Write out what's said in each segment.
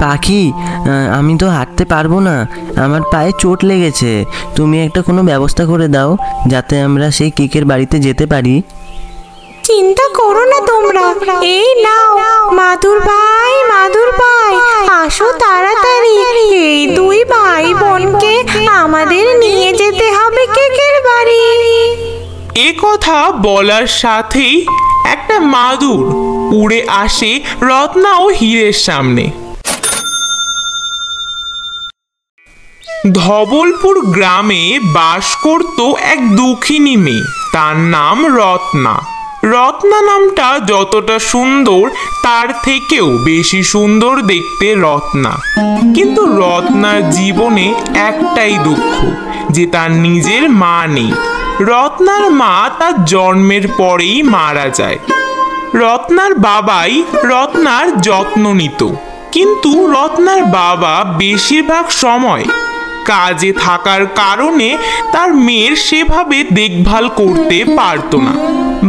পাখি, আমি তো হাঁটতে পারবো না, আমার পায়ে চোট লেগেছে। তুমি একটা কোনো ব্যবস্থা করে দাও যাতে আমরা সেই কেকের বাড়িতে যেতে পারি। চিন্তা করো না তোমরা, এই নাও মাদুর ভাই, মাদুর ভাই, আসো তাড়াতাড়ি। এই দুই ভাই বোনকে আমাদের নিয়ে যেতে হবে কেকের বাড়ি। এ কথা বলার সাথেই একটা মাদুর উড়ে আসে রত্না ও হীরের সামনে। ধবলপুর গ্রামে বাস করত এক দুঃখিনী মেয়ে, তার নাম রত্না। রত্না নামটা যতটা সুন্দর তার থেকেও বেশি সুন্দর দেখতে রত্না। কিন্তু রত্নার জীবনে একটাই দুঃখ, যে তার নিজের মা নেই। রত্নার মা তার জন্মের পরেই মারা যায়। রত্নার বাবাই রত্নার যত্ন নিত, কিন্তু রত্নার বাবা বেশিরভাগ সময় কাজে থাকার কারণে তার মেয়ের সেভাবে দেখভাল করতে পারতো না।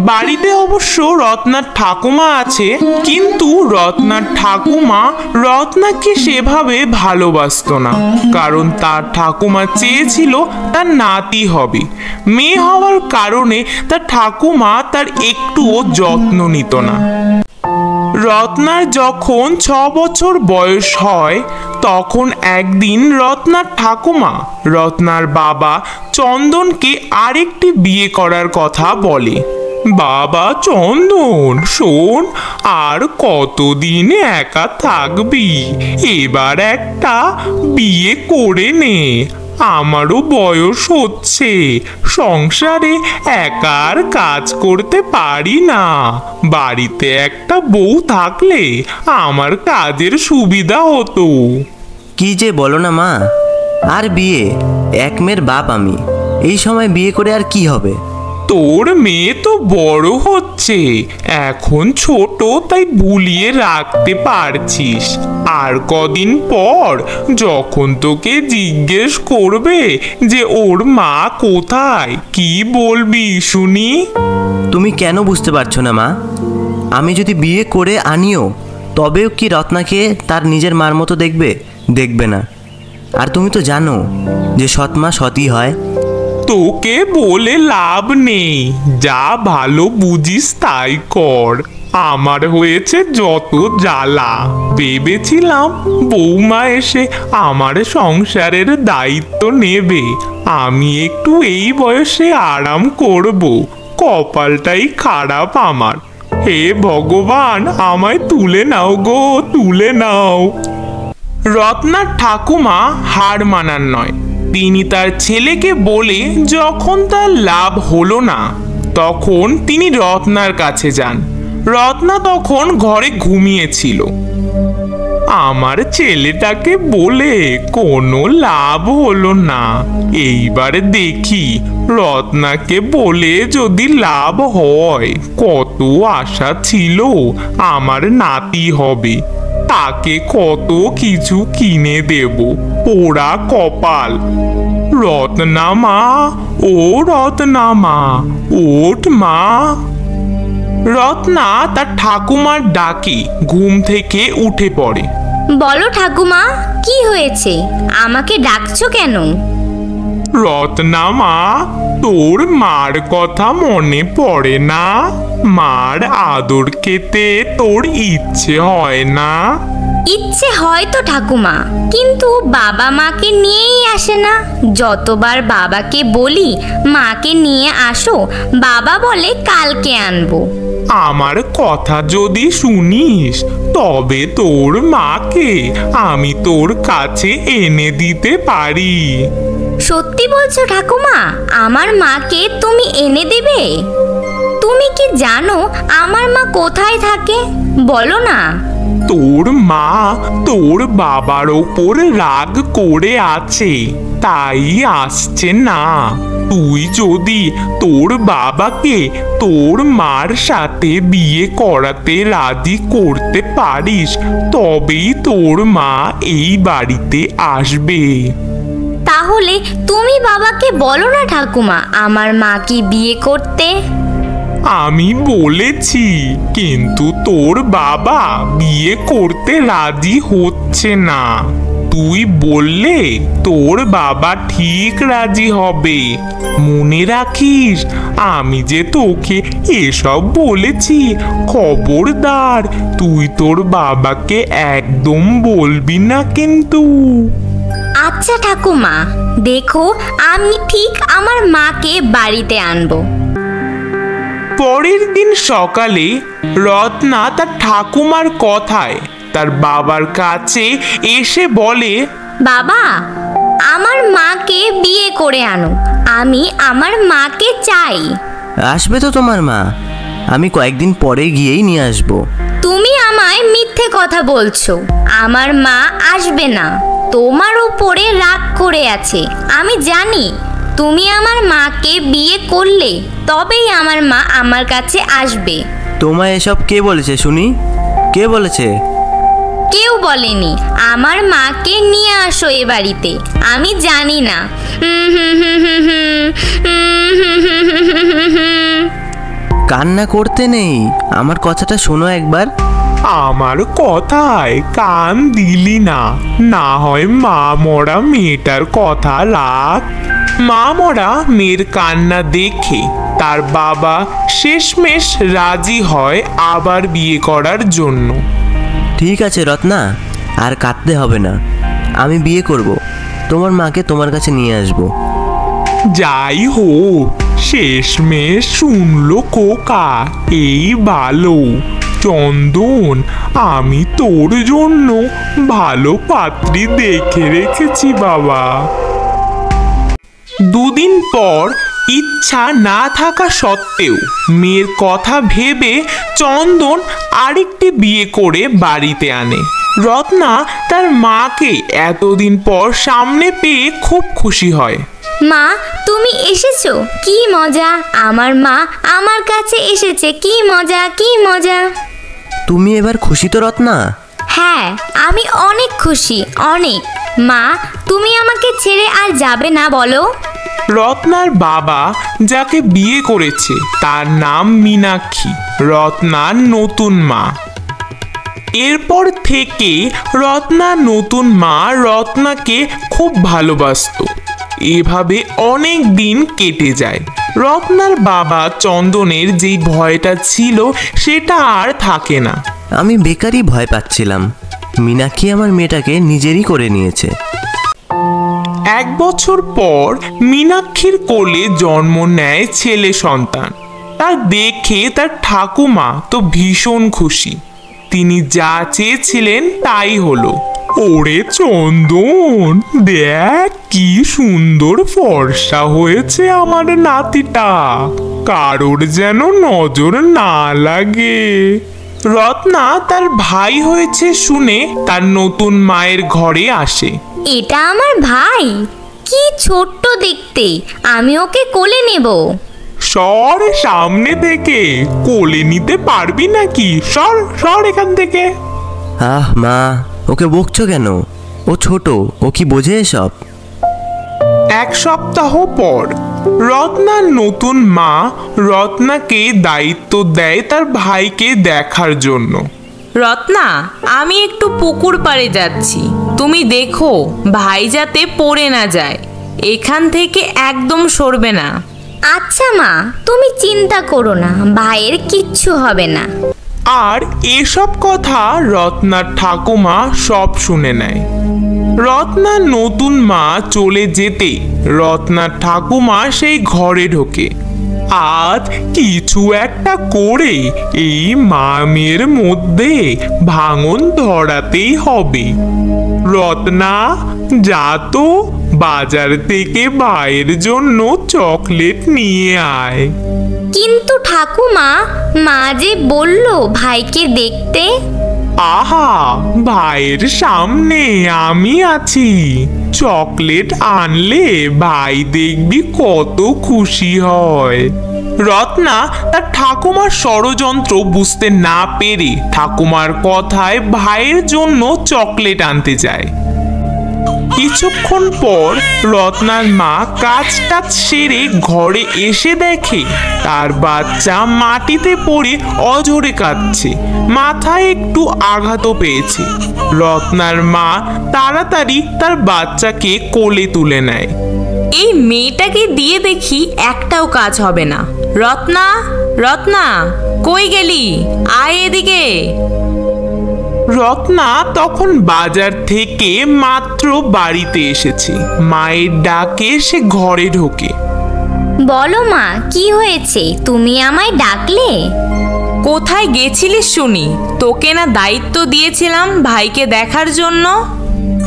বাড়িতে অবশ্য রত্নার ঠাকুমা আছে, কিন্তু রত্নার ঠাকুমা রত্নাকে সেভাবে ভালোবাসতো না, কারণ তার ঠাকুমা চেয়েছিল তার নাতি হবে। মেয়ে হওয়ার কারণে তার ঠাকুমা তার একটুও যত্ন নিত না। রত্নার যখন 6 বছর বয়স হয়, তখন একদিন রত্নার ঠাকুমা রত্নার বাবা চন্দনকে আরেকটি বিয়ে করার কথা বলে। বাবা চন্দন, শোন, আর কতদিন একা থাকবি? এবার একটা বিয়ে করে নে। আমারও বয়স হচ্ছে, সংসারে একা আর কাজ করতে পারি না। বাড়িতে একটা বউ থাকলে আমার কাজের সুবিধা হতো। কি যে বলো না মা, আর বিয়ে? এক মেয়ের বাপ আমি, এই সময় বিয়ে করে আর কি হবে? তোর মেয়ে তো বড় হচ্ছে, এখন ছোট, তাই ভুলিয়ে রাখতে পারছিস। আর কদিন পর যখন তোকে জিজ্ঞেস করবে যে ওর মা কোথায়, কি বলবি শুনি? তুমি কেন বুঝতে পারছো না মা? আমি যদি বিয়ে করে আনিও, তবেও কি রত্নাকে তার নিজের মার মতো দেখবে? দেখবে না। আর তুমি তো জানো যে সৎ মা সৎই হয়। তোকে বলে লাভ নেই, যা ভালো বুঝিস তাই কর। আমার হয়েছে যত জ্বালা। ভেবেছিলাম বৌমা এসে আমার সংসারের দায়িত্ব নেবে, আমি একটু এই বয়সে আরাম করব। কপালটাই খারাপ আমার। হে ভগবান, আমায় তুলে নাও গো, তুলে নাও। রত্নার ঠাকুমা হার মানার নয়, তিনি তার ছেলেকে বলে যখন তার লাভ হলো না, তখন তিনি রত্নার কাছে যান। রত্না তখন ঘরে ঘুমিয়েছিল। আমার ছেলেটাকে বলে কোনো লাভ হলো না, এইবারে দেখি রত্নাকে বলে যদি লাভ হয়। কত আশা ছিল আমার নাতি হবে, তাকে কত কিছু কিনে দেব, পোড়া কপাল। রত্না মা, ও রত্না মা, ওঠ মা। রত্না তার ঠাকুমার ডাকে ঘুম থেকে উঠে পড়ে। বলো ঠাকুমা, কি হয়েছে? আমাকে ডাকছো কেন? রত্না মা, তোর মার কথা মনে পড়ে না? মার আদর খেতে তোর ইচ্ছে হয় না? ইচ্ছে হয় তো ঠাকুমা, কিন্তু বাবা মাকে নিয়েই আসে না। যতবার বাবাকে বলি মাকে নিয়ে আসো, বাবা বলে কালকে আনবো। আমার কথা যদি শুনিস, তবে তোর মাকে আমি তোর কাছে এনে দিতে পারি। সত্যি বলছো ঠাকুমা? আমার মাকে তুমি এনে দেবে? তুমি কি জানো আমার মা কোথায় থাকে? বলো না। তোর মা তোর বাবার ওপর রাগ করে আছে, তাই আসছে না। তুই যদি তোর বাবাকে তোর মার সাথে বিয়ে করাতে রাজি করতে পারিস, তবেই তোর মা এই বাড়িতে আসবে। তাহলে তুমি বাবাকে বলো না ঠাকুমা আমার মাকে বিয়ে করতে। আমি বলেছি, কিন্তু তোর বাবা বিয়ে করতে রাজি হচ্ছে না। তুই বললে তোর বাবা ঠিক রাজি হবে। মনে রাখিস, আমি যে তোকে এসব বলেছি। খবরদার, তুই তোর বাবাকে একদম বলবি না কিন্তু। আচ্ছা ঠাকুমা, দেখো আমি ঠিক আমার মাকে বাড়িতে আনবো। পরের দিন সকালে রত্না তার ঠাকুমার কথায় তার বাবার কাছে এসে বলে, বাবা, আমার মাকে বিয়ে করে আনো। আমি আমার মাকে চাই। আসবে তো তোমার মা, আমি কয়েকদিন পরে গিয়েই নিয়ে আসবো। তুমি আমায় মিথ্যে কথা বলছো। আমার মা আসবে না, তোমার উপরে রাগ করে আছে। আমি জানি তুমি আমার মাকে বিয়ে করলে তবেই আমার মা আমার কাছে আসবে। তোমায় এসব কে বলেছে শুনি? কে বলেছে? কেউ বলেনি। আমার মাকে নিয়ে আসো এ বাড়িতে। আমি জানি না। কান্না করতে নেই, আমার কথাটা শোনো একবার। আমার কথায় কান দিলি না, না হয় মা মরা মেয়েটার কথা রাখ। মা মরা মেয়ের কান্না দেখে তার বাবা শেষমেশ রাজি হয় আবার বিয়ে করার জন্য। ঠিক আছে রত্না, আর কাঁদতে হবে না। আমি বিয়ে করব, তোমার মাকে তোমার কাছে নিয়ে আসবো। যাই হোক, শেষমেশ শুনলো খোকা, এই ভালো। চন্দন, আমি তোর জন্য ভালো পাত্রী দেখে রেখেছি বাবা। দুদিন পর ইচ্ছা না থাকা সত্ত্বেও মেয়ের কথা ভেবে চন্দন আরেকটি বিয়ে করে বাড়িতে আনে। রত্না তার মাকে এতদিন পর সামনে পেয়ে খুব খুশি হয়। মা, তুমি এসেছো, কি মজা! আমার মা আমার কাছে এসেছে, কি মজা, কি মজা! তুমি এবার খুশি তো রত্না? হ্যাঁ, আমি অনেক খুশি, অনেক। মা, তুমি আমাকে ছেড়ে আর যাবে না বলো? রত্নার বাবা যাকে বিয়ে করেছে তার নাম মীনাক্ষী, রত্নার নতুন মা। এরপর থেকে রত্নার নতুন মা রত্নাকে খুব ভালোবাসতো। এভাবে অনেক দিন কেটে যায়। রত্নার বাবা চন্দনের যেই ভয়টা ছিল সেটা আর থাকে না। আমি বেকারই ভয় পাচ্ছিলাম। মীনাক্ষী আমার মেয়েটাকে নিজেরই করে নিয়েছে। 1 বছর পর মীনাক্ষীর কোলে জন্ম নেয় ছেলে সন্তান। তা দেখে তার ঠাকুমা তো ভীষণ খুশি। তিনি যা চেয়েছিলেন তাই হলো। ওরে চন্দন, দেখ কি সুন্দর ফর্সা হয়েছে আমার নাতিটা, কারোর যেন নজর না লাগে। রত্না তার ভাই হয়েছে শুনে তার নতুন মায়ের ঘরে আসে। এটা আমার ভাই, কি ছোট্ট দেখতে! আমি ওকে কোলে নেব। সর সামনে থেকে, কোলে নিতে পারবি নাকি? সর সর এখান থেকে। আহ মা, ওকে বকছো কেন? ও ছোট, ও কি বোঝে এসব? 1 সপ্তাহ পর রত্নার নতুন মা রত্নাকে দায়িত্ব দেয় তার ভাইকে দেখার জন্য। রত্না, আমি একটু পুকুর পাড়ে যাচ্ছি, তুমি দেখো ভাই যাতে পড়ে না যায়। এখান থেকে একদম সরবে না। আচ্ছা মা, তুমি চিন্তা করো না, ভাইয়ের কিচ্ছু হবে না। আর এসব কথা রত্নার ঠাকুমা সব শুনে নেয়। রত্নার নতুন মা চলে যেতে রত্নার ঠাকুমা সেই ঘরে ঢোকে। আজ কিছু একটা করে এই মা মেয়ের মধ্যে ভাঙন ধরাতেই হবে। রত্না, যা তো বাজার থেকে ভাইয়ের জন্য চকলেট নিয়ে আয়। কিন্তু ঠাকুমা, মা যে বলল ভাইকে দেখতে। আহা, ভাইয়ের সামনে আমি আছি। চকলেট আনলে ভাই দেখবি কত খুশি হয়। রত্না তার ঠাকুমার ষড়যন্ত্র বুঝতে না পেরে ঠাকুমার কথায় ভাইয়ের জন্য চকলেট আনতে যায়। কিছুক্ষণ পর রত্নার মা কাজটা সেরে ঘরে এসে দেখে তার বাচ্চা মাটিতে পড়ে অঝরে কাঁদছে, মাথায় একটু আঘাতও পেয়েছে। রত্নার মা তাড়াতাড়ি তার বাচ্চাকে কোলে তুলে নেয়। এই মেয়েটাকে দিয়ে দেখি একটাও কাজ হবে না। রত্না, রত্না, কই গেলি? আয় এদিকে। রত্না তখন বাজার থেকে মাত্র বাড়িতে এসেছে। মায়ের ডাকে সে ঘরে ঢোকে। বলো মা, কি হয়েছে? তুমি আমায় ডাকলে? কোথায় গেছিলিস শুনি? তোকে না দায়িত্ব দিয়েছিলাম ভাইকে দেখার জন্য।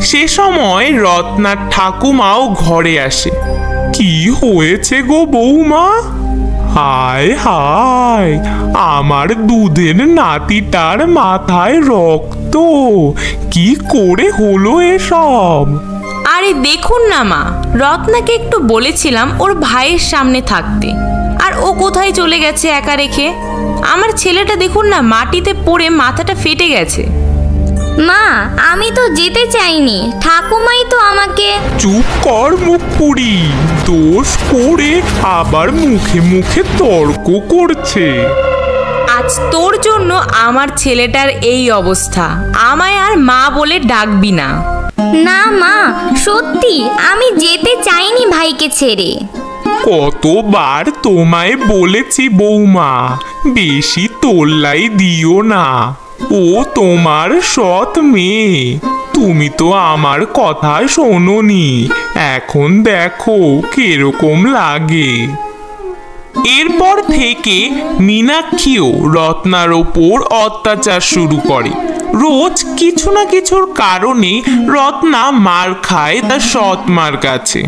সে সময় রত্নার ঠাকুমাও ঘরে আসে। কি হয়েছে গো বৌমা? হায় হায়, আমার দুধের নাতিটার মাথায় রক্ত, কি করে হলো এসব? আরে দেখুন না মা, রত্নাকে একটু বলেছিলাম ওর ভাইয়ের সামনে থাকতে, আর ও কোথায় চলে গেছে একা রেখে। আমার ছেলেটা দেখুন না, মাটিতে পড়ে মাথাটা ফেটে গেছে। মা, আমি তো যেতে চাইনি, ঠাকুমাই তো আমাকে। চুপ কর মুখ পুরি, দোষ করে আবার মুখে মুখে তর্ক করছে। আজ তোর জন্য আমার ছেলেটার এই অবস্থা। আমায় আর মা বলে ডাকবি না। না মা, সত্যি আমি যেতে চাইনি ভাইকে ছেড়ে। কতবার তোমায় বলেছি বৌমা, বেশি তোল্লাই দিও না। ও তোমার সৎ মেয়ে, তুমি তো আমার কথা শোনোনি। এখন দেখো কিরকম লাগে। এরপর থেকে মীনাক্ষীও রত্নার ওপর অত্যাচার শুরু করে। রোজ কিছু না কিছুর কারণে রত্না মার খায় তার সৎ মার কাছে।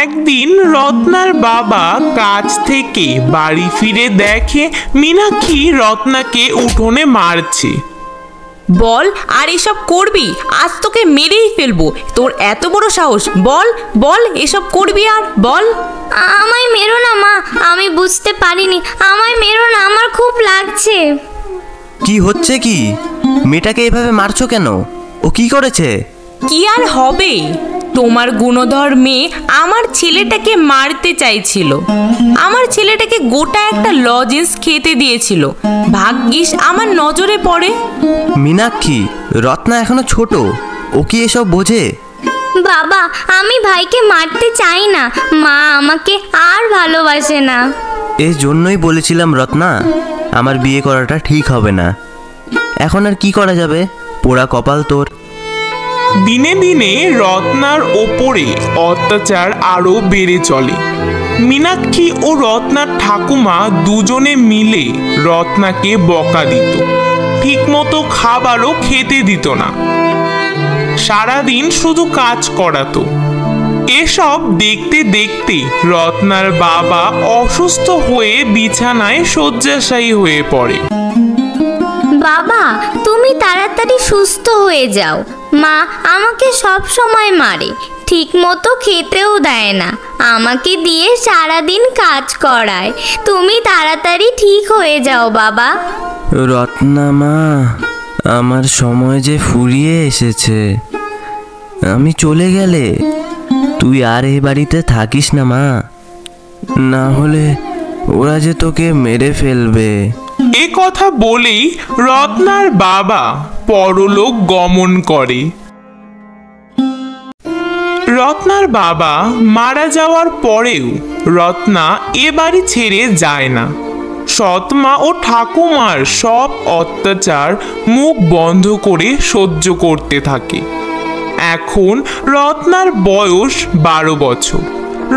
একদিন রত্নার বাবা কাজ থেকে বাড়ি ফিরে দেখে মীনাক্ষী রত্নাকে উঠোনে মারছে। বল, আর এসব করবি? আজ তোকে মেরেই ফেলবো। তোর এত বড় সাহস! বল বল, এসব করবি আর বল। আমায় মেরো না মা, আমি বুঝতে পারিনি। আমায় মেরো না, আমার খুব লাগছে। কি হচ্ছে কি? মেয়েটাকে এভাবে মারছো কেন? ও কি করেছে? কি আর হবে? তোমার গুণধর মেয়ে আমার ছেলেটাকে মারতে চাইছিল। আমার ছেলেটাকে গোটা একটা লজেন্স খেতে দিয়েছিল। ভাগ্যিস আমার নজরে পড়ে। মীনাক্ষী, রত্না এখনো ছোট, ও কি এসব বোঝে? বাবা, আমি ভাইকে মারতে চাই না। মা আমাকে আর ভালোবাসে না। এর জন্যই বলেছিলাম রত্না, আমার বিয়ে করাটা ঠিক হবে না। এখন আর কি করা যাবে? পোড়া কপাল তোর। দিনে দিনে রত্নার ওপরে অত্যাচার আরো বেড়ে চলে। মীনাক্ষী ও রত্নার ঠাকুমা দুজনে মিলে রত্নাকে বকা দিত, ঠিকমতো খাবারও খেতে দিত না, সারাদিন শুধু কাজ করাতো। এসব দেখতে দেখতে রত্নার বাবা অসুস্থ হয়ে বিছানায় শয্যাশায়ী হয়ে পড়ে। বাবা, তুমি তাড়াতাড়ি সুস্থ হয়ে যাও। মা আমাকে সব সময় মারে, ঠিক মতো খেতেও দেয় না, আমাকে দিয়ে সারাদিন কাজ করায়। তুমি তাড়াতাড়ি ঠিক হয়ে যাও বাবা। রত্না মা, আমার সময় যে ফুরিয়ে এসেছে। আমি চলে গেলে তুই আর এই বাড়িতে থাকিস না মা, না হলে ওরা যে তোকে মেরে ফেলবে। এ কথা বলেই রত্নার বাবা পরলোক গমন করে। রত্নার বাবা মারা যাওয়ার পরেও রত্না এ বাড়ি ছেড়ে যায় না। সৎমা ও ঠাকুমার সব অত্যাচার মুখ বন্ধ করে সহ্য করতে থাকে। এখন রত্নার বয়স 12 বছর।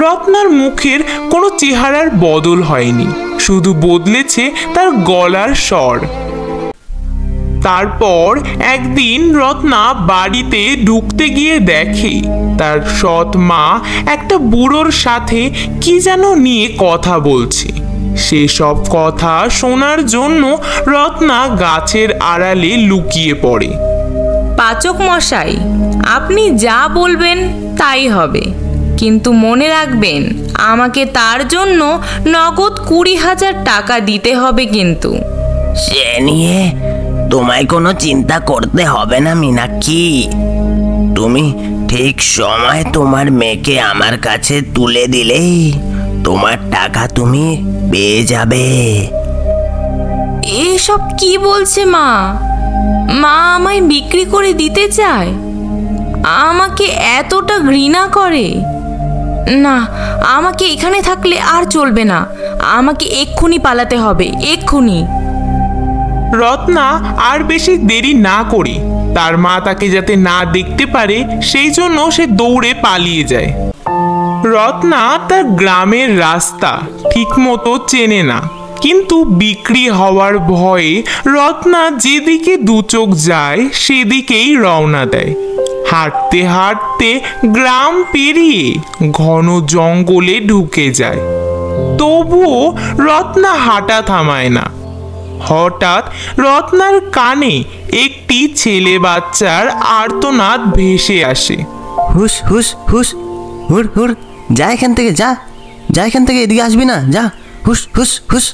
রত্নার মুখের কোনো চেহারার বদল হয়নি, শুধু বদলেছে তার গলার স্বর। তারপর একদিন রত্না বাড়িতে ঢুকতে গিয়ে দেখে তার সৎ মা একটা বুড়োর সাথে কি যেন নিয়ে কথা বলছে। সেসব কথা শোনার জন্য রত্না গাছের আড়ালে লুকিয়ে পড়ে। পাচক মশাই, আপনি যা বলবেন তাই হবে, কিন্তু মনে রাখবেন আমাকে তার জন্য নগদ 20,000 টাকা দিতে হবে কিন্তু। সে নিয়ে তোমায় কোনো চিন্তা করতে হবে না মীনাক্ষী, তুমি ঠিক সময় তোমার মেয়েকে আমার কাছে তুলে দিলেই তোমার টাকা তুমি পেয়ে যাবে। এসব কি বলছে মা? মা আমায় বিক্রি করে দিতে চায়, আমাকে এতটা ঘৃণা করে? না, আমাকে এখানে থাকলে আর চলবে না, আমাকে এক্ষুনি পালাতে হবে, এক্ষুনি। রত্না আর বেশি দেরি না করে তার মা তাকে যাতে না দেখতে পারে সেই জন্য সে দৌড়ে পালিয়ে যায়। রত্না তার গ্রামের রাস্তা ঠিকমতো চেনে না, কিন্তু বিক্রি হওয়ার ভয়ে রত্না যেদিকে দু চোখ যায় সেদিকেই রওনা দেয়। হাঁটতে হাঁটতে গ্রাম পেরিয়ে ঘন জঙ্গলে ঢুকে যায়। তবুও রত্না হাঁটা থামায় না। হঠাৎ রত্নার কানে একটি ছেলে বাচ্চার আর্তনাদ ভেসে আসে। হুস হুস হুস, হুর হুর, যা এখান থেকে, যা যা এখান থেকে, এদিকে আসবি না, যা, হুস হুস হুস,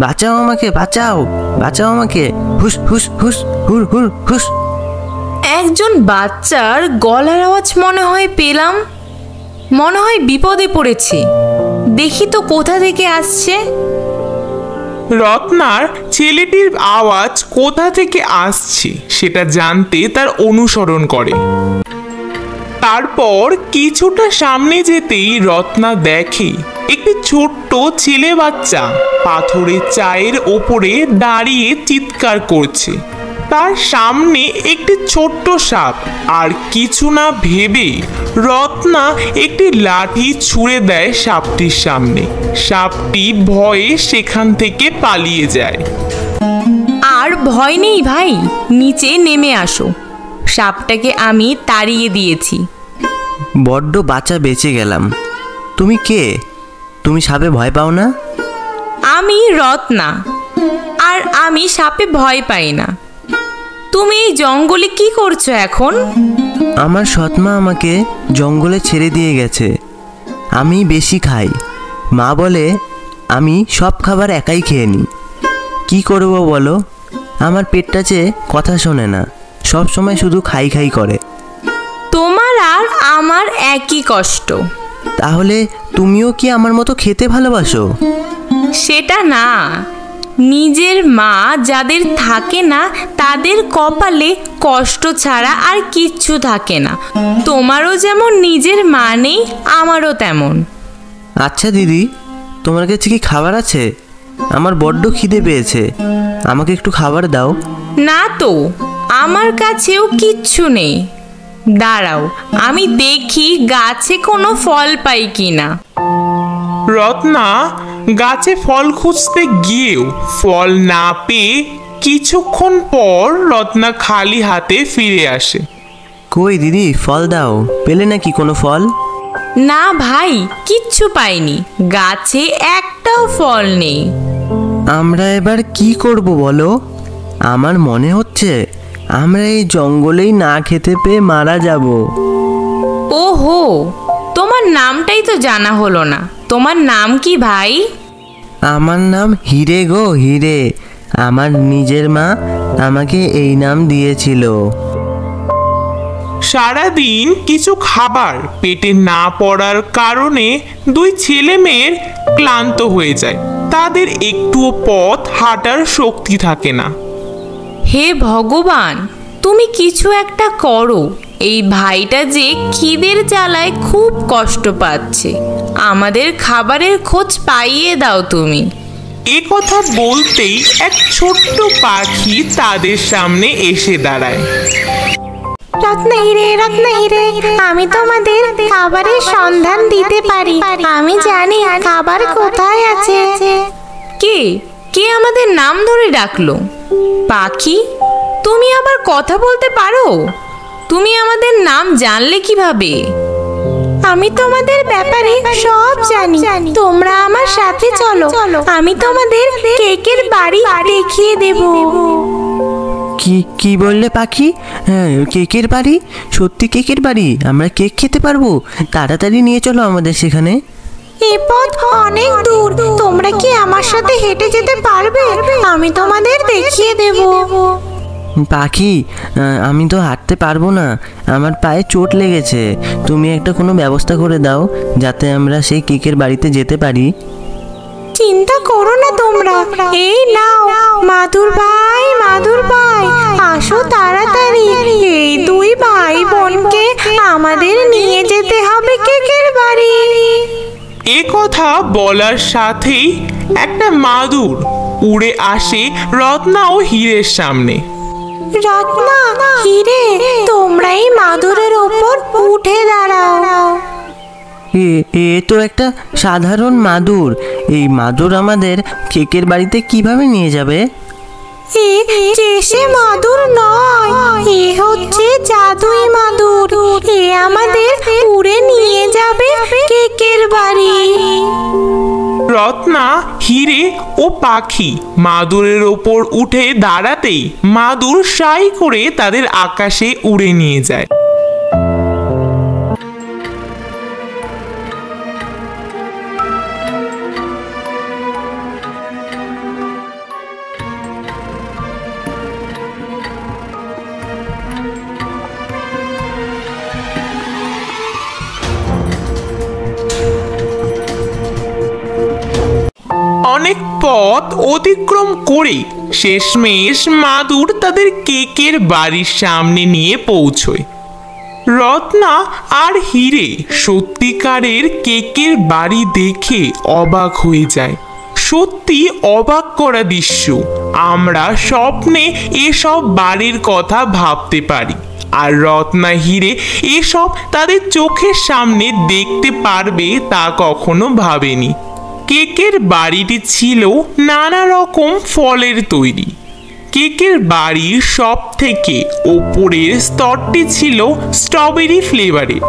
বাঁচাও আমাকে, বাঁচাও, বাঁচাও আমাকে, হুস হুস হুস, হুর হুর হুস। একজন বাচ্চার গলার আওয়াজ মনে হয় পেলাম, মনে হয় বিপদে পড়েছে। দেখি তো কোথা থেকে আসছে। রত্নার ছেলেটির আওয়াজ কোথা থেকে আসছে সেটা জানতে তার অনুসরণ করে। তারপর কিছুটা সামনে যেতেই রত্না দেখে একটি ছোট্ট ছেলে বাচ্চা পাথরের চায়ের ওপরে দাঁড়িয়ে চিৎকার করছে। তার সামনে একটি ছোট্ট সাপ। আর কিছু না ভেবে রত্না একটি লাঠি ছুঁড়ে দেয় সাপটির সামনে। সাপটি ভয়ে সেখান থেকে পালিয়ে যায়। আর ভয় নেই ভাই, নিচে নেমে আসো, সাপটাকে আমি তাড়িয়ে দিয়েছি। বড্ড বাঁচা বেঁচে গেলাম। তুমি কে? তুমি সাপে ভয় পাও না? আমি রত্না, আর আমি সাপে ভয় পাই না। তুমি এই জঙ্গলে কি করছো এখন? আমার সৎমা আমাকে জঙ্গলে ছেড়ে দিয়ে গেছে। আমি বেশি খাই। মা বলে আমি সব খাবার একাই খেয়ে নিই। কী করবো বলো? আমার পেটটা চেয়ে কথা শোনে না, সব সময় শুধু খাই খাই করে। তোমার আর আমার একই কষ্ট। তাহলে তুমিও কি আমার মতো খেতে ভালোবাসো? সেটা না, নিজের মা যাদের থাকে না তাদের কপালে কষ্ট ছাড়া আর কিচ্ছু থাকে না। তোমারও যেমন নিজের মা নেই, আমারও তেমন। আচ্ছা দিদি, তোমার কাছে কি খাবার আছে? আমার বড্ড খিদে পেয়েছে, আমাকে একটু খাবার দাও। না তো, আমার কাছেও কিচ্ছু নেই। দাঁড়াও, আমি দেখি গাছে কোনো ফল পাই কিনা। রত্না গাছে ফল খুঁজতে গিয়েও ফল না পেয়ে কিছুক্ষণ পর রত্না খালি হাতে ফিরে আসে। কই দিদি, ফল দাও। পেলে নাকি কোনো ফল? না ভাই, কিচ্ছু পাইনি, গাছে একটাও ফল নেই। আমরা এবার কি করব বলো? আমার মনে হচ্ছে আমরা এই জঙ্গলেই না খেতে পেয়ে মারা যাব। ওহো, তোমার নামটাই তো জানা হলো না। তোমার নাম কি ভাই? আমার নাম হিরে গো, হিরে। আমার নিজের মা আমাকে এই নাম দিয়েছিল। সারাদিন কিছু খাবার পেটে না পড়ার কারণে দুই ছেলে মেয়ের ক্লান্ত হয়ে যায়। তাদের একটুও পথ হাঁটার শক্তি থাকে না। হে ভগবান, তুমি কিছু একটা করো। এই ভাইটা যে খিদের জ্বালায় খুব কষ্ট পাচ্ছে, আমাদের খাবারের খোঁজ পাইয়ে দাও তুমি। এ কথা বলতেই এক ছোট্ট পাখি তাদের সামনে এসে দাঁড়ায়। রত্না হিরে, রত্না হিরে, আমি তোমাদের খাবারের সন্ধান দিতে পারি। আমি জানি খাবার কোথায় আছে। কে কে আমাদের নাম ধরে ডাকলো? পাখি, তুমি আবার কথা বলতে পারো? তুমি আমাদের নাম জানলে কিভাবে? আমি তোমাদের ব্যাপারে সব জানি, তোমরা আমার সাথে চলো, আমি তোমাদের কেকের বাড়ি দেখিয়ে দেব। কি কি বললে পাখি? হ্যাঁ, কেকের বাড়ি? সত্যি কেকের বাড়ি? আমরা কেক খেতে পারবো? তাড়াতাড়ি নিয়ে চলো আমাদের সেখানে। এই পথ অনেক দূর, তোমরা কি আমার সাথে হেঁটে যেতে পারবে? আমি তোমাদের দেখিয়ে দেব। পাখি, আমি তো হাঁটতে পারবো না, আমার পায়ে চোট লেগেছে। তুমি একটা কোনো ব্যবস্থা করে দাও যাতে আমরা সেই কেকের বাড়িতে যেতে পারি। চিন্তা করো না তোমরা, এই নাও মাদুর ভাই, মাদুর ভাই, আসো তাড়াতাড়ি। এই দুই ভাই বোনকে আমাদের নিয়ে যেতে হবে কেকের বাড়ি। এ কথা বলার সাথেই একটা মাদুর উড়ে আসে রত্না ও হীরের সামনে। রত্না, হিরে, তোমরা এই মাদুরের ওপর উঠে দাঁড়াও। এ তো একটা সাধারণ মাদুর। এই মাদুর আমাদের কেকের বাড়িতে কিভাবে নিয়ে যাবে? সে মাদুর নয়, এ হচ্ছে জাদুই মাদুর। এ আমাদের উড়ে নিয়ে যাবে কেকের বাড়ি। রত্না, হীরে ও পাখি মাদুরের ওপর উঠে দাঁড়াতেই মাদুর সাই করে তাদের আকাশে উড়ে নিয়ে যায়। অনেক পথ অতিক্রম করে শেষমেশ মাদুর তাদের কেকের বাড়ির সামনে নিয়ে পৌঁছয়। রত্না আর হীরে সত্যিকারের কেকের বাড়ি দেখে অবাক হয়ে যায়। সত্যি অবাক করা দৃশ্য। আমরা স্বপ্নে এসব বাড়ির কথা ভাবতে পারি, আর রত্না হীরে এসব তাদের চোখের সামনে দেখতে পারবে তা কখনো ভাবেনি। কেকের বাড়িটি ছিল নানা রকম ফলের তৈরি। কেকের বাড়ির সব থেকে ওপরের স্তরটি ছিল স্ট্রবেরি ফ্লেভারের,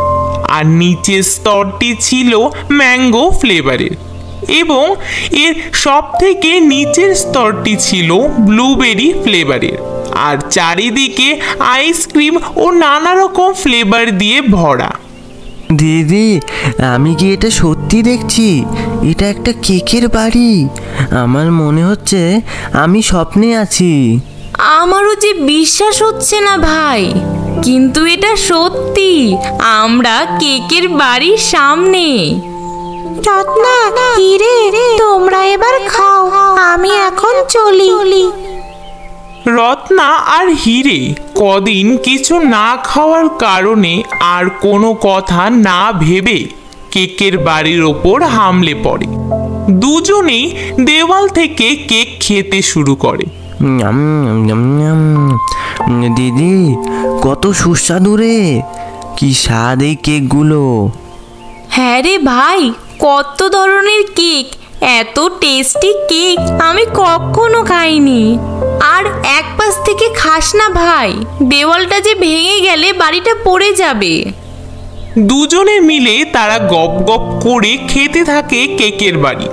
আর নিচের স্তরটি ছিল ম্যাঙ্গো ফ্লেভারের, এবং এর সব থেকে নিচের স্তরটি ছিল ব্লুবেরি ফ্লেভারের, আর চারিদিকে আইসক্রিম ও নানা রকম ফ্লেভার দিয়ে ভরা। দিদি, আমি কি এটা সত্যি দেখছি? এটা একটা কেকের বাড়ি। আমার মনে হচ্ছে আমি স্বপ্নে আছি। আমারও যে বিশ্বাস হচ্ছে না ভাই, কিন্তু এটা সত্যি। আমরা কেকের বাড়ির সামনে। রত্না, হিরে, তোমরা এবার খাও, আমি এখন চলি। রত্না আর হীরে কদিন কিছু না খাওয়ার কারণে আর কোনো কথা না ভেবে কেকের বাড়ির ওপর হামলে পড়ে। দুজনেই দেওয়াল থেকে কেক খেতে শুরু করে। দিদি, কত সুস্বাদু রে! কি স্বাদ এই কেকগুলো! হ্যাঁ রে ভাই, কত ধরনের কেক! এত টেস্টি কেক আমি কখনো খাইনি। আর এক পাশ থেকে খাস না ভাই, দেওয়ালটা যে ভেঙে গেলে বাড়িটা পড়ে যাবে। দুজনে মিলে তারা গপ গপ করে খেতে থাকে কেকের বাড়ি।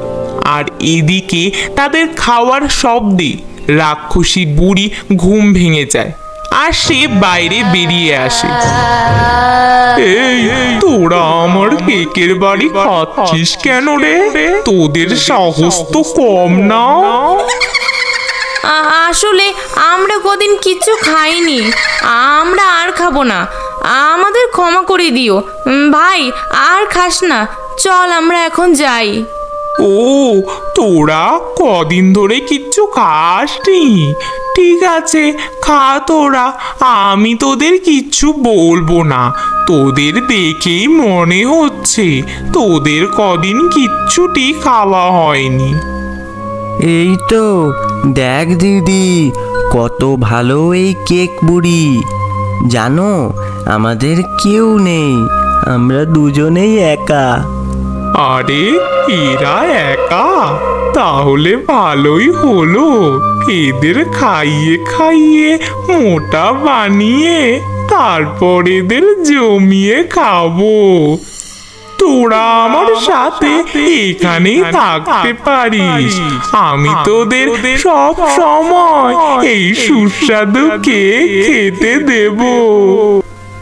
আর এদিকে তাদের খাওয়ার শব্দে রাক্ষসী বুড়ি ঘুম ভেঙে যায়, আর সে বাইরে বেরিয়ে আসে। এই, তোরা আমার কেকের বাড়ি খাচ্ছিস কেন রে? তোদের সাহস তো কম না। আসলে আমরা কদিন কিচ্ছু খাইনি, আমরা আর খাবো না। আমাদের ক্ষমা করে দিও ভাই, আর খাস না। চল আমরা এখন যাই। ও, তোরা কদিন ধরে কিচ্ছু খাসনি? ঠিক আছে, খা তোরা, আমি তোদের কিচ্ছু বলবো না। তোদের দেখেই মনে হচ্ছে তোদের কদিন কিচ্ছুটি খাওয়া হয়নি। এই তো দেখ দিদি, কত ভালো এই কেক বুড়ি। জানো, আমাদের কেউ নেই, আমরা দুজনেই একা। আরে, এরা একা? তাহলে ভালোই হলো। এদের খাইয়ে খাইয়ে মোটা বানিয়ে তারপর এদের জমিয়ে খাবো। তোরা আমার সাথে এখানেই থাকতে পারিস। আমি তোদের সব সময় এই সুস্বাদু কেক খেতে দেব।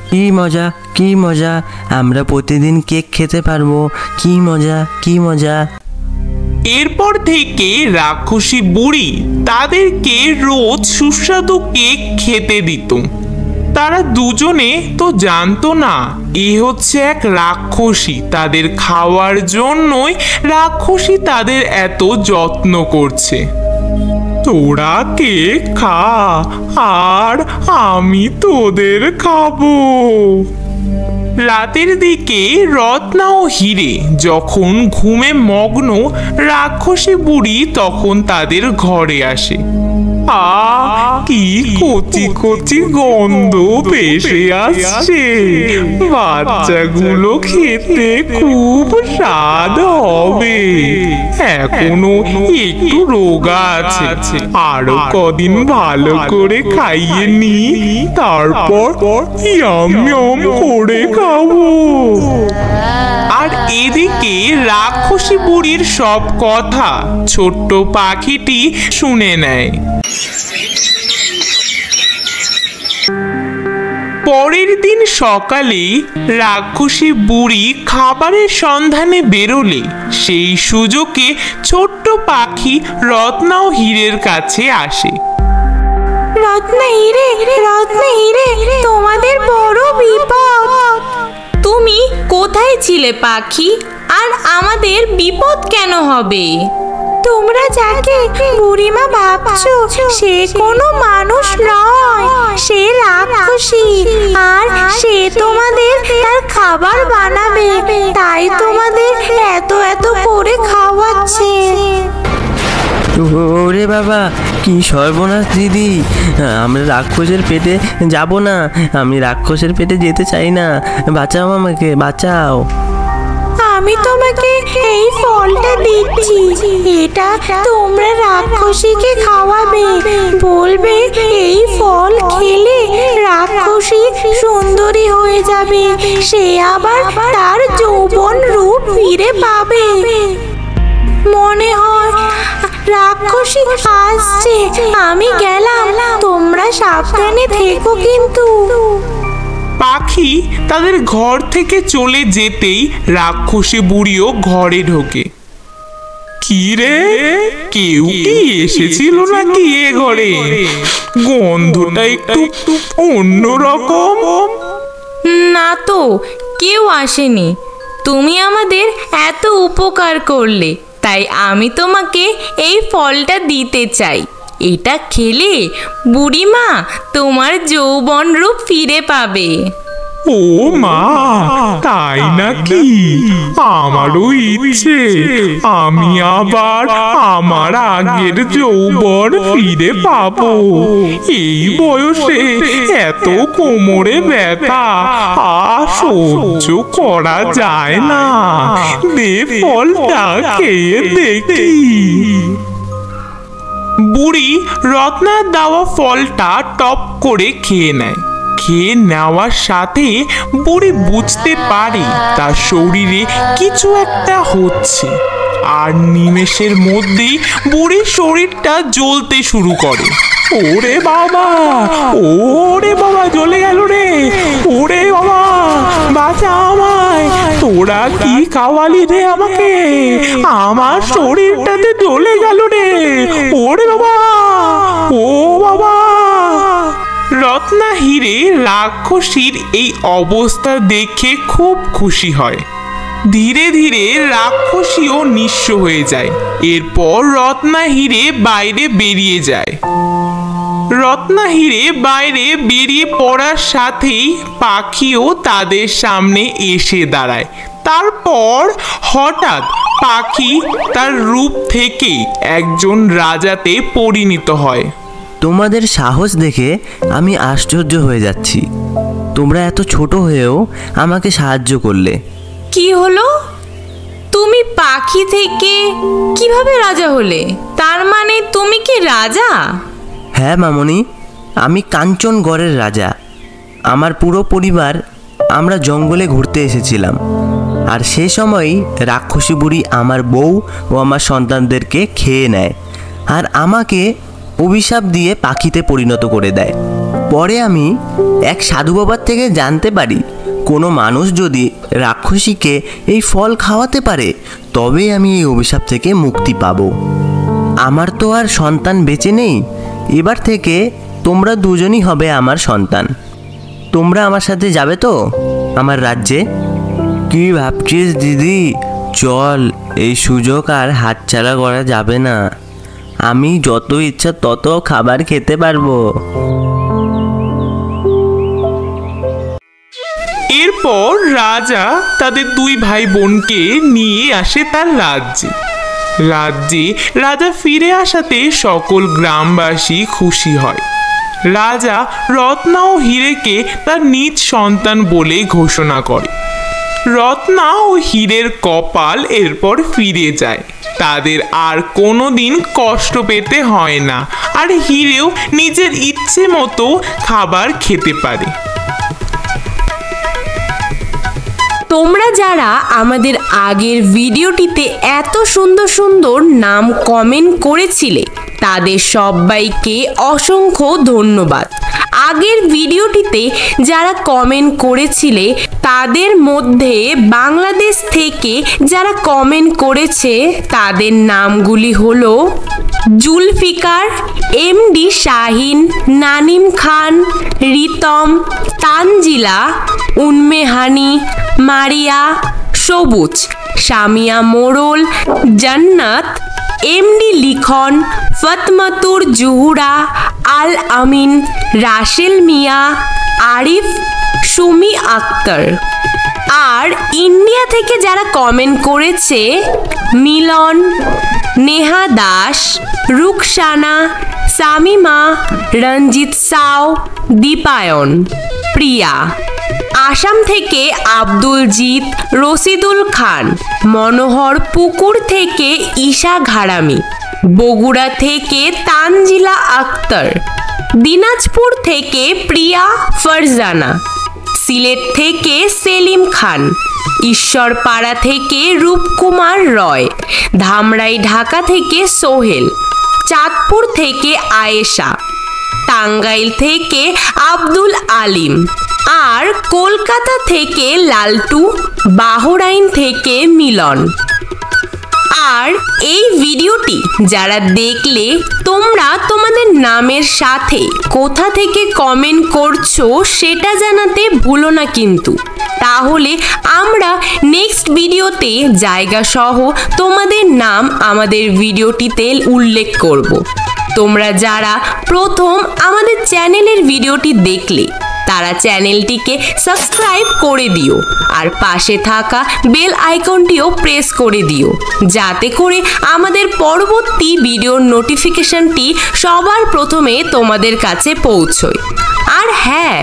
কি মজা, কি মজা! আমরা প্রতিদিন কেক খেতে পারবো। কি মজা, কি মজা! এরপর থেকে রাক্ষসী বুড়ি তাদেরকে রোজ সুস্বাদু কেক খেতে দিত। তারা দুজনে তো জানতো না এ হচ্ছে এক রাক্ষসী, তাদের খাওয়ার জন্যই রাক্ষসী তাদের এত যত্ন করছে। তোরা কেক খা আর আমি তোদের খাবো। রাতের দিকে রত্না ও হিরে যখন ঘুমে মগ্ন, রাক্ষসী বুড়ি তখন তাদের ঘরে আসে। কি কচি কচি গন্ধ ভেসে আসছে, বাচ্চাগুলো খেতে খুব স্বাদ হবে। এখনো একটু রোগা আছে, আরো কদিন ভালো করে খাইয়ে নি, তারপর ইয়ম ইয়ম করে খাবো। আর এদিকে রাক্ষসী বুড়ির সব কথা ছোট্ট পাখিটি শুনে নেয়। পরের দিন সকালে রাক্ষসী বুড়ি খাবারের সন্ধানে বেরোলে সেই সুযোগে ছোট্ট পাখি রত্না ও হীরের কাছে আসে। রত্না হিরে, তোমাদের বড় বিপদ। তুমি কোথায় ছিলে পাখি? আর আমাদের বিপদ কেন হবে? তোমরা যাকে বুড়িমা ভাবছো সে কোনো মানুষ নয়, সে রাক্ষসী। আর সে তোমাদের তার খাবার বানাবে, তাই তোমাদের এত এত করে খাওয়াচ্ছে। ওরে বাবা, কি সর্বনাশ দিদি! আমরা রাক্ষসের পেটে যাব না, আমি রাক্ষসের পেটে যেতে চাই না, বাঁচাও আমাকে, বাঁচাও। আমি তোমাকে এই ফলটা দিচ্ছি, এটা তোমরা রাক্ষসীকে খাওয়াবে। বলবে এই ফল খেলে রাক্ষসী সুন্দরী হয়ে যাবে, সে আবার তার যৌবন রূপ ফিরে পাবে। মনে হয় রাক্ষসী আসছে, আমি গেলাম, তোমরা সাবধানে থেকো কিন্তু। পাখি তাদের ঘর থেকে চলে যেতেই রাক্ষসী বুড়িও ঘরে ঢোকে। কি রে, কেউ কি এসেছিল নাকি এ ঘরে? গন্ধটা একটু অন্যরকম। না তো, কেউ আসেনি। তুমি আমাদের এত উপকার করলে, তাই আমি তোমাকে এই ফলটা দিতে চাই। এটা খেলে বুড়িমা তোমার যৌবন রূপ ফিরে পাবে। ও মা, তাই নাকি? আমারও ইচ্ছে আমি আবার আমার আগের যৌবন ফিরে পাবো। এই বয়সে এত কোমরে ব্যথা আর সহ্য করা যায় না। দে ফলটা খেয়ে দেখি। বুড়ি রত্নার দেওয়া ফলটা টপ করে খেয়ে নেয়। খেয়ে নেওয়ার সাথে বুড়ি বুঝতে পারে তার শরীরে কিছু একটা হচ্ছে, আর নিমেষের মধ্যেই বুড়ির শরীরটা জ্বলতে শুরু করে। ওরে বাবা, ওরে বাবা, জ্বলে গেল রে! ওরে বাবা, বাঁচা আমায়! তোরা কি খাওয়ালি রে আমাকে? আমার শরীরটাতে জ্বলে গেল রে! ওরে বাবা, ও বাবা! রত্না হিরে রাক্ষসীর এই অবস্থা দেখে খুব খুশি হয়। ধীরে ধীরে রাক্ষসীও নিঃস্ব হয়ে যায়। এরপর রত্না হিরে বাইরে বেরিয়ে যায়। রত্না হিরে বাইরে বেরিয়ে পড়ার সাথেই পাখিও তাদের সামনে এসে দাঁড়ায়। তারপর হঠাৎ পাখি তার রূপ থেকে একজন রাজাতে পরিণত হয়। তোমাদের সাহস দেখে আমি আশ্চর্য হয়ে যাচ্ছি। তোমরা এত ছোট হয়েও আমাকে সাহায্য করলে। কি হলো? তুমি পাখি থেকে কিভাবে রাজা হলে? তার মানে তুমি কি রাজা? হ্যাঁ মামনি, আমি কাঞ্চনগড়ের রাজা। আমার পুরো পরিবার আমরা জঙ্গলে ঘুরতে এসেছিলাম, আর সে সময়ই রাক্ষসী বুড়ি আমার বউ ও আমার সন্তানদেরকে খেয়ে নেয় আর আমাকে অভিশাপ দিয়ে পাখিতে পরিণত করে দেয়। পরে আমি এক সাধু বাবার থেকে জানতে পারি কোনো মানুষ যদি রাক্ষসীকে এই ফল খাওয়াতে পারে তবেই আমি এই অভিশাপ থেকে মুক্তি পাবো। আমার তো আর সন্তান বেঁচে নেই, এবার থেকে তোমরা দুজনই হবে আমার সন্তান। তোমরা আমার সাথে যাবে তো আমার রাজ্যে? কি ভাবছিস দিদি? চল, এই সুযোগ আর হাতছাড়া করা যাবে না। আমি যত ইচ্ছা তত খাবার খেতে পারবো। এরপর রাজা তাদের দুই ভাই বোনকে নিয়ে আসে তার রাজ্যে। রাজা ফিরে আসাতে সকল গ্রামবাসী খুশি হয়। রাজা রত্না ও হীরেকে তার নিজ সন্তান বলে ঘোষণা করে। রত্না ও হীরের কপাল এরপর ফিরে যায়। তাদের আর কোনোদিন কষ্ট পেতে হয় না, আর হীরেও নিজের ইচ্ছে মতো খাবার খেতে পারে। তোমরা যারা আমাদের আগের ভিডিওটিতে এত সুন্দর সুন্দর নাম কমেন্ট করেছিলে তাদের সবাইকে অসংখ্য ধন্যবাদ। আগের ভিডিওটিতে যারা কমেন্ট করেছিলে তাদের মধ্যে বাংলাদেশ থেকে যারা কমেন্ট করেছে তাদের নামগুলি হলো জুলফিকার, এমডি শাহিন, নানিম খান, রিতম, তানজিলা, উন্মেহানি, মারিয়া, সবুজ, সামিয়া মোড়ল, জান্নাত, এমডি লিখন, ফতমাতুর জুহুরা, আল আমিন, রাশেল মিয়া, আরিফ, সুমি আক্তার। আর ইন্ডিয়া থেকে যারা কমেন্ট করেছে মিলন, নেহা দাস, রুকসানা, সামিমা, রঞ্জিত সাউ, দীপায়ন, প্রিয়া। আসাম থেকে আব্দুল জিত, রশিদুল খান, মনোহর পুকুর থেকে ঈশা ঘাড়ামি, বগুড়া থেকে তানজিলা আক্তার, দিনাজপুর থেকে প্রিয়া ফারজানা, সিলেট থেকে সেলিম খান, ঈশ্বরপাড়া থেকে রূপকুমার রয়, ধামরাই ঢাকা থেকে সোহেল, চাঁদপুর থেকে আয়েশা, টাঙ্গাইল থেকে আব্দুল আলিম, আর কলকাতা থেকে লালটু, বাহরাইন থেকে মিলন। আর এই ভিডিওটি যারা দেখলে তোমরা তোমাদের নামের সাথে কোথা থেকে কমেন্ট করছো সেটা জানাতে ভুলো না কিন্তু, তাহলে আমরা নেক্সট ভিডিওতে জায়গা সহ তোমাদের নাম আমাদের ভিডিওটিতে উল্লেখ করব। তোমরা যারা প্রথম আমাদের চ্যানেলের ভিডিওটি দেখলে তারা চ্যানেলটিকে সাবস্ক্রাইব করে দিও, আর পাশে থাকা বেল আইকনটিও প্রেস করে দিও, যাতে করে আমাদের পরবর্তী ভিডিওর নোটিফিকেশনটি সবার প্রথমে তোমাদের কাছে পৌঁছয়। আর হ্যাঁ,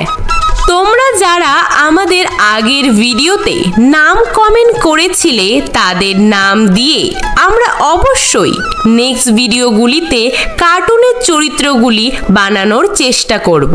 তোমরা যারা আমাদের আগের ভিডিওতে নাম কমেন্ট করেছিলে তাদের নাম দিয়ে আমরা অবশ্যই নেক্সট ভিডিওগুলিতে কার্টুনের চরিত্রগুলি বানানোর চেষ্টা করব।